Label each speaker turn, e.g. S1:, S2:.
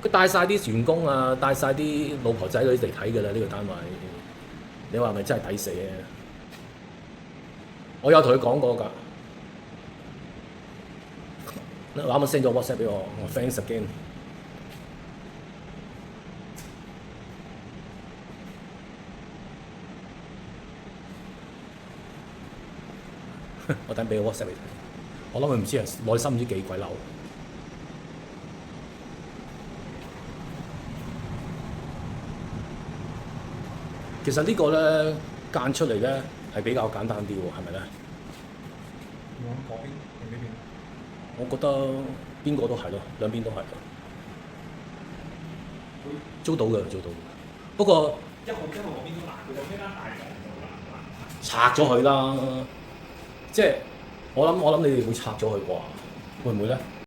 S1: 佢帶晒啲員工啊，帶晒啲老婆仔女嚟睇㗎啦，呢個單位。你話係咪真係抵死啊？我有同佢講過㗎。你啱啱 send 咗 WhatsApp 俾我，thanks again。我等俾個 WhatsApp 你睇，我諗佢唔知係內心唔知幾鬼嬲。其實呢個咧間出嚟咧係比較簡單啲喎，係咪咧？
S2: 你講嗰邊定呢邊？
S1: 我覺得邊個都係咯，兩邊都係。租到嘅，租到嘅。不過
S2: 一號嗰邊都難，佢有咩間大房就難。
S1: 拆咗佢啦，即係我諗你哋會拆咗佢啩？會唔會咧？